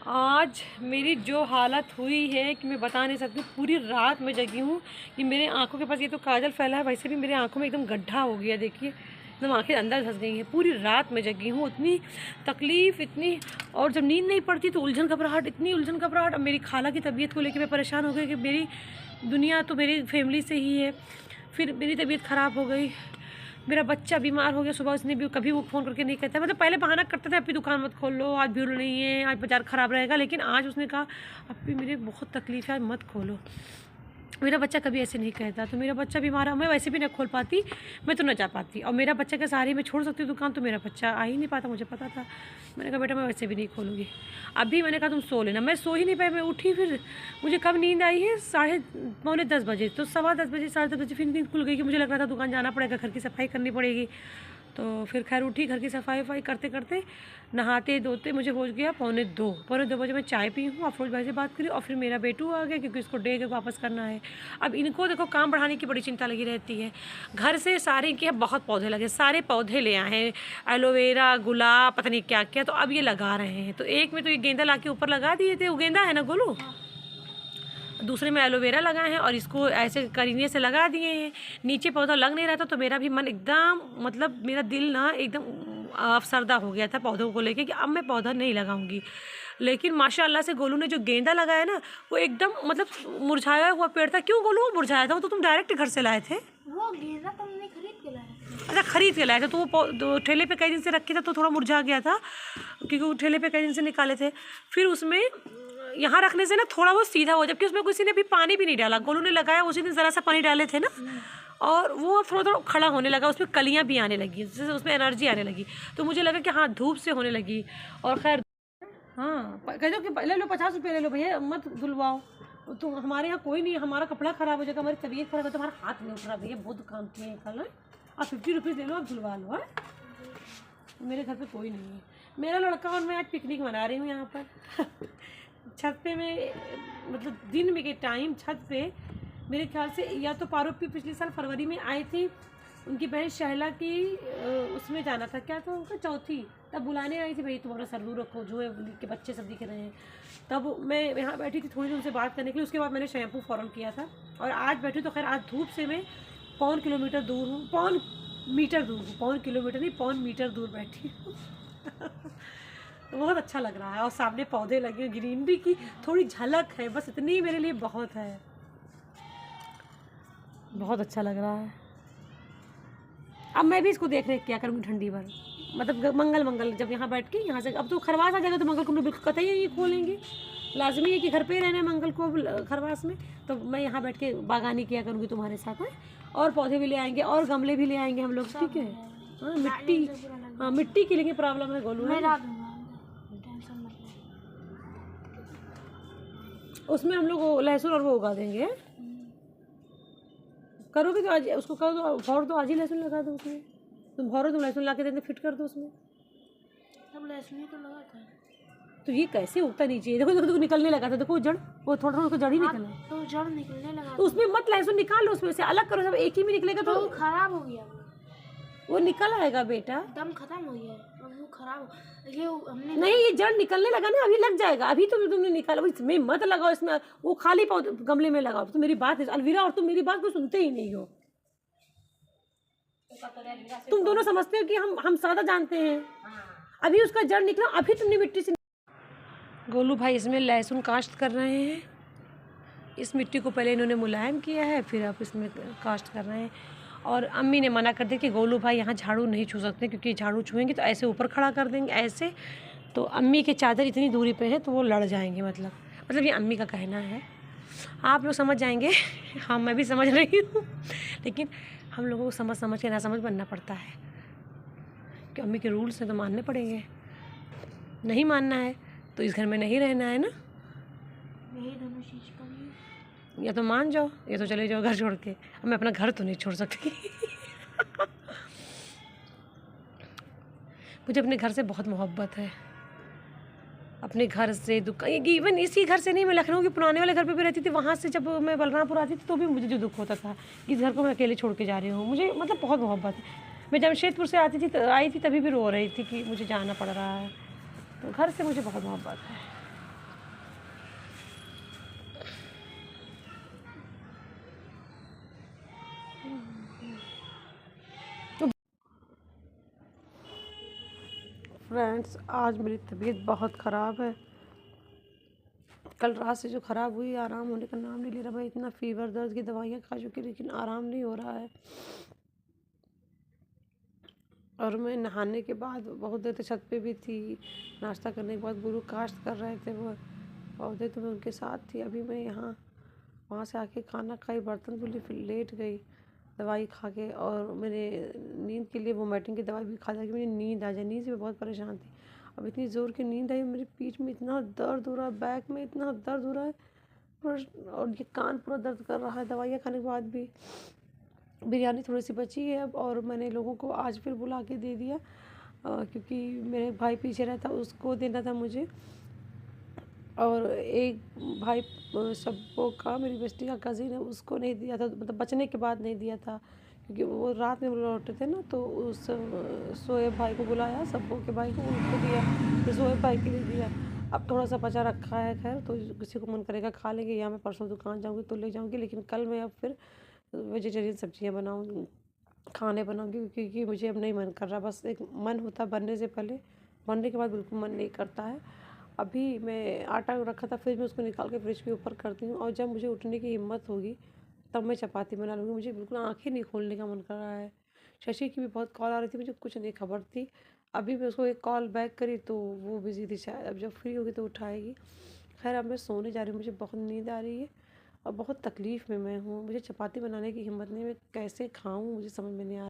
आज मेरी जो हालत हुई है कि मैं बता नहीं सकती। पूरी रात मैं जगी हूँ कि मेरे आँखों के पास ये तो काजल फैला है, वैसे भी मेरे आँखों में एकदम गड्ढा हो गया। देखिए एकदम आँखें अंदर धंस गई हैं। पूरी रात मैं जगी हूँ, इतनी तकलीफ़ इतनी, और जब नींद नहीं पड़ती तो उलझन घबराहट, इतनी उलझन घबराहट। अब मेरी खाला की तबीयत को लेकर मैं परेशान हो गई कि मेरी दुनिया तो मेरी फैमिली से ही है, फिर मेरी तबीयत ख़राब हो गई। मेरा बच्चा बीमार हो गया, सुबह उसने भी कभी वो फ़ोन करके नहीं कहता, मतलब पहले बहाना करते थे अपनी दुकान मत खोल लो, आज भीड़ नहीं है, आज बाज़ार ख़राब रहेगा, लेकिन आज उसने कहा अब भी मेरे बहुत तकलीफ़ है, मत खोलो। मेरा बच्चा कभी ऐसे नहीं कहता, तो मेरा बच्चा बीमार है, मैं वैसे भी ना खोल पाती, मैं तो ना जा पाती, और मेरा बच्चा के सहारे मैं छोड़ सकती हूँ दुकान, तो मेरा बच्चा आ ही नहीं पाता, मुझे पता था। मैंने कहा बेटा मैं वैसे भी नहीं खोलूँगी। अभी मैंने कहा तुम सो लेना, मैं सो ही नहीं पाई, मैं उठी, फिर मुझे कब नींद आई है 9:45 बजे, तो 10:15 बजे 10:30 बजे फिर नींद खुल गई कि मुझे लग रहा था दुकान जाना पड़ेगा, घर की सफाई करनी पड़ेगी। तो फिर खैर उठी, घर की सफाई वफाई करते करते नहाते धोते मुझे हो गया 2:45 बजे। मैं चाय पी हूँ, अफरोज भाई से बात करी, और फिर मेरा बेटू आ गया क्योंकि इसको डे के वापस करना है। अब इनको देखो काम बढ़ाने की बड़ी चिंता लगी रहती है। घर से सारे इनके बहुत पौधे लगे, सारे पौधे ले आए हैं, एलोवेरा, गुलाब, पता नहीं क्या क्या, तो अब ये लगा रहे हैं। तो एक में तो ये गेंदा ला के ऊपर लगा दिए थे, वो गेंदा है ना गोलू, दूसरे में एलोवेरा लगाए हैं और इसको ऐसे करीने से लगा दिए हैं। नीचे पौधा लग नहीं रहा था, तो मेरा भी मन एकदम, मतलब मेरा दिल ना एकदम अफसरदा हो गया था पौधों को लेके कि अब मैं पौधा नहीं लगाऊंगी। लेकिन माशाल्लाह से गोलू ने जो गेंदा लगाया ना, वो एकदम मतलब मुरझाया हुआ पेड़ था। क्यों गोलू वो मुरझाया था? वो तो तुम डायरेक्ट घर से लाए थे। वो गेंदा तुमने खरीद के लाया? अच्छा, खरीद के लाए थे, तो वो ठेले पे कई दिन से रखे थे, तो थोड़ा मुरझा गया था क्योंकि वो ठेले पे कई दिन से निकाले थे। फिर उसमें यहाँ रखने से ना थोड़ा बहुत सीधा हो, जबकि उसमें किसी ने भी पानी भी नहीं डाला। गोलू ने लगाया उसी दिन, ज़रा सा पानी डाले थे ना, और वो थोड़ा थोड़ा खड़ा होने लगा, उसमें कलियाँ भी आने लगी, जिससे उसमें एनर्जी आने लगी। तो मुझे लगा कि हाँ धूप से होने लगी। और खैर हाँ, कह दो कि ले लो 50 रुपये ले लो भैया, मत धुलवाओ, तो हमारे यहाँ कोई नहीं है, हमारा कपड़ा ख़राब हो जाएगा, हमारी तबीयत ख़राब है, तो हमारा हाथ नहीं उठ रहा भैया, बहुत काम किए हैं कल। आप 50 रुपीज़ ले लो, आप धुलवा लो। मेरे घर पे कोई नहीं है, मेरा लड़का और मैं आज पिकनिक मना रही हूँ यहाँ पर छत पे। मैं मतलब दिन में के टाइम छत पे, मेरे ख्याल से या तो पारूपी पिछले साल फरवरी में आई थी, उनकी बहन शहला की उसमें जाना था, क्या था उनका, चौथी, तब बुलाने आई थी, भाई तुम्हारा सरलू रखो, जो है के बच्चे सब दिख रहे हैं। तब मैं यहाँ बैठी थी थोड़ी देर उनसे बात करने के लिए, उसके बाद मैंने शैम्पू फ़ौरन किया था। और आज बैठी तो खैर आज धूप से मैं पौन किलोमीटर दूर हूँ, पौन मीटर दूर हूँ, पौन किलोमीटर नहीं, पौन मीटर दूर बैठी हूँ तो बहुत अच्छा लग रहा है, और सामने पौधे लगे, ग्रीनरी की थोड़ी झलक है, बस इतनी मेरे लिए बहुत है, बहुत अच्छा लग रहा है। अब मैं भी इसको देख रेख क्या करूँगी ठंडी भर, मतलब मंगल जब यहाँ बैठ के, यहाँ से अब तो खरवास आ जाएगा, तो मंगल को हम बिल्कुल कतई नहीं खोलेंगे, लाजमी है कि घर पे ही रहना है मंगल को खरवास में। तो मैं यहाँ बैठ के बागानी किया करूँगी तुम्हारे साथ में, और पौधे भी ले आएंगे और गमले भी ले आएंगे हम लोग, ठीक है। हाँ मिट्टी, हाँ मिट्टी की लेकिन प्रॉब्लम है गोलू, उसमें हम लोग लहसुन और वो उगा देंगे। करोगे तो आज उसको करो, तो भौर दो, आज ही लहसुन लगा दो उसमें, तुम भौरो, तुम लहसुन ला के देंगे, फिट कर दो उसमें। तब लहसुन तो लगा था, तो ये कैसे उगता नीचे, देखो देखो निकलने लगा था, देखो जड़, वो थोड़ा थोड़ा जड़ ही निकला, तो जड़ निकलने लगा, तो उसमें मत लहसुन निकाल लो, उसमें से अलग करो, सब एक ही में निकलेगा तो खराब हो गया, वो निकल आएगा बेटा, दम खत्म हो गया, अब वो खराब, ये हमने नहीं, ये जड़ निकलने लगा ना, अभी लग जाएगा, अभी तुमने निकाला, इसमें मत लगाओ, इसमें वो खाली पौधे गमले में लगाओ। तो मेरी बात है अलविरा, और तुम मेरी बात को सुनते ही नहीं हो, तुम दोनों समझते हो कि हम ज़्यादा जानते हैं। अभी उसका जड़ निकला, अभी तुमने मिट्टी से। गोलू भाई इसमें लहसुन काश्त कर रहे हैं, इस मिट्टी को पहले इन्होंने मुलायम किया है, फिर आप इसमें काश्त कर रहे हैं। और अम्मी ने मना कर दिया कि गोलू भाई यहाँ झाड़ू नहीं छू सकते, क्योंकि झाड़ू छुएंगे तो ऐसे ऊपर खड़ा कर देंगे ऐसे, तो अम्मी के चादर इतनी दूरी पे है तो वो लड़ जाएंगे, मतलब ये अम्मी का कहना है, आप लोग समझ जाएंगे हाँ मैं भी समझ रही हूँ, लेकिन हम लोगों को समझ के ना समझ बनना पड़ता है, कि अम्मी के रूल्स हैं तो मानने पड़ेंगे, नहीं मानना है तो इस घर में नहीं रहना है ना, या तो मान जाओ या तो चले जाओ घर छोड़ के। अब मैं अपना घर तो नहीं छोड़ सकती मुझे अपने घर से बहुत मोहब्बत है, अपने घर से दुख, इवन इसी घर से नहीं, मैं लखनऊ के पुराने वाले घर पे भी रहती थी, वहाँ से जब मैं बलरामपुर आती थी तो भी मुझे जो दुख होता था कि इस घर को मैं अकेले छोड़ के जा रही हूँ, मुझे मतलब बहुत मोहब्बत है। मैं जमशेदपुर से आती थी, आई थी, तभी भी रो रही थी कि मुझे जाना पड़ रहा है, तो घर से मुझे बहुत मोहब्बत है। फ्रेंड्स, आज मेरी तबीयत बहुत ख़राब है। कल रात से जो ख़राब हुई, आराम होने का नाम नहीं ले रहा। मैं इतना फ़ीवर, दर्द की दवाइयाँ खा चुकी, लेकिन आराम नहीं हो रहा है। और मैं नहाने के बाद बहुत देर तक छत पे भी थी। नाश्ता करने के बाद गुरु कास्ट कर रहे थे वो पौधे, तो मैं उनके साथ थी। अभी मैं यहाँ वहाँ से आके खाना खाई, बर्तन धुली, फिर लेट गई दवाई खा के। और मैंने नींद के लिए वोमिटिंग की दवाई भी खा ताकि मुझे नींद आ जाए। नींद से मैं बहुत परेशान थी। अब इतनी ज़ोर की नींद आई, मेरी पीठ में इतना दर्द हो रहा है, बैक में इतना दर्द हो रहा है, और ये कान पूरा दर्द कर रहा है दवाइयाँ खाने के बाद भी। बिरयानी थोड़ी सी बची है अब, और मैंने लोगों को आज फिर बुला के दे दिया, क्योंकि मेरे भाई पीछे रहता, उसको देना था मुझे। और एक भाई सबो का, मेरी बेस्टी का कज़िन है, उसको नहीं दिया था, मतलब बचने के बाद नहीं दिया था, क्योंकि वो रात में लौटे थे ना। तो उस शोएब भाई को बुलाया, सबो के भाई को, उनको दिया, तो शोएब भाई के लिए दिया। अब थोड़ा सा बचा रखा है, खैर तो किसी को मन करेगा खा लेंगे, या मैं परसों दुकान जाऊँगी तो ले जाऊँगी। लेकिन कल मैं अब फिर वेजिटेरियन सब्जियाँ बनाऊँगी, खाने बनाऊँगी, क्योंकि मुझे अब नहीं मन कर रहा। बस एक मन होता बनने से पहले, बनने के बाद बिल्कुल मन नहीं करता है। अभी मैं आटा रखा था फ्रिज में, उसको निकाल के फ्रिज के ऊपर करती हूँ, और जब मुझे उठने की हिम्मत होगी तब मैं चपाती बना लूँगी। मुझे बिल्कुल आँखें नहीं खोलने का मन कर रहा है। शशि की भी बहुत कॉल आ रही थी, मुझे कुछ नहीं खबर थी। अभी मैं उसको एक कॉल बैक करी तो वो बिज़ी थी शायद, अब जब फ्री होगी तो उठाएगी। खैर अब मैं सोने जा रही हूँ, मुझे बहुत नींद आ रही है और बहुत तकलीफ़ में मैं हूँ। मुझे चपाती बनाने की हिम्मत नहीं, मैं कैसे खाऊँ मुझे समझ में नहीं आ रहा।